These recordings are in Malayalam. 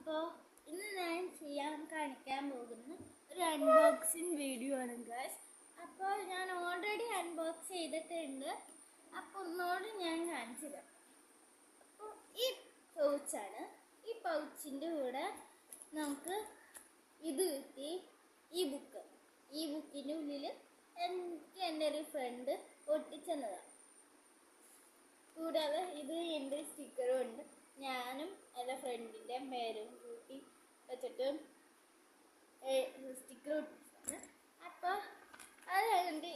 അപ്പോൾ ഇന്ന് ഞാൻ കാണിക്കാൻ പോകുന്ന ഒരു അൺബോക്സിങ് വീഡിയോ ആണ് ഗൈസ്. അപ്പോൾ ഞാൻ ഓൾറെഡി അൺബോക്സ് ചെയ്തിട്ടുണ്ട്. അപ്പോൾ ഒന്നോട് ഞാൻ കാണിച്ചു തരാം. അപ്പോൾ ഈ പൗച്ചാണ്. ഈ പൗച്ചിൻ്റെ കൂടെ നമുക്ക് ഇത് കിട്ടി, ഈ ബുക്കിൻ്റെ ഉള്ളിൽ എനിക്ക് എൻ്റെ ഒരു ഫ്രണ്ട് ഒട്ടിച്ചെന്നതാണ്. കൂടാതെ ഇത് എൻ്റെ സ്റ്റിക്കറും ഉണ്ട്. ഞാനും എൻ്റെ ഫ്രണ്ടിൻ്റെ പേരും കൂട്ടി വെച്ചിട്ട് സ്റ്റിക്കർ ഒട്ടിച്ചതാണ്. അപ്പോൾ അതുകൊണ്ട്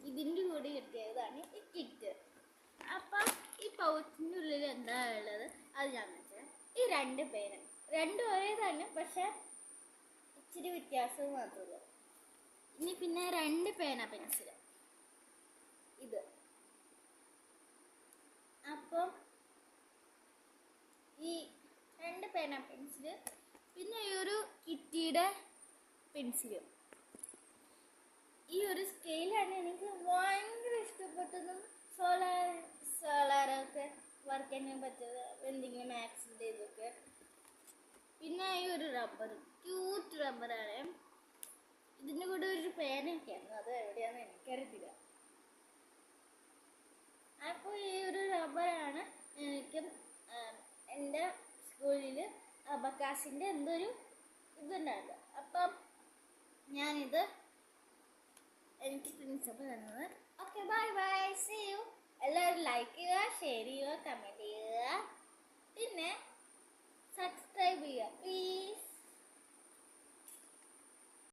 ഇതിൻ്റെ കൂടെ കിട്ടിയതാണ് ഈ കിറ്റ്. അപ്പം ഈ പൗച്ചിൻ്റെ ഉള്ളിൽ എന്താ ഉള്ളത് അത് ഞാൻ വെച്ചാൽ ഈ രണ്ട് പേന, രണ്ടും ഒരേ തന്നെ, പക്ഷെ ഇച്ചിരി വ്യത്യാസവും മാത്രമേ ഉള്ളൂ. ഇനി പിന്നെ രണ്ട് പേന പെൻസിൽ, ഇത്. അപ്പം ഈ രണ്ട് പേന പെൻസില്, പിന്നെ ഈ ഒരു കിറ്റിയുടെ പെൻസില്, ഈ ഒരു സ്കെയിലാണ് എനിക്ക് ഭയങ്കര ഇഷ്ടപ്പെട്ടതും സോളാറൊക്കെ വർക്ക് ചെയ്യാൻ പറ്റിയത്, എന്തെങ്കിലും മാത്സിൻ്റെ ഇതൊക്കെ. പിന്നെ ഈ ഒരു റബ്ബർ, ക്യൂട്ട് റബ്ബറാണ്. ഇതിൻ്റെ കൂടെ ഒരു പേനയൊക്കെയാണ്, അത് എവിടെയാണെന്ന് എനിക്കറിയത്തില്ല. അപ്പോൾ ഈ ഒരു റബ്ബറാണ് എനിക്ക് എൻ്റെ സ്കൂളിൽ അബക്കാസിൻ്റെ എന്തൊരു ഇതുണ്ടായിരുന്നു. അപ്പം ഞാനിത് എനിക്ക് പ്രിൻസിപ്പൽ തന്നത്. Okay, bye bye, see you. എല്ലാവരും ലൈക്ക് ചെയ്യുക, ഷെയർ ചെയ്യുക, കമൻറ്റ് ചെയ്യുക, പിന്നെ സബ്സ്ക്രൈബ് ചെയ്യുക പ്ലീസ്.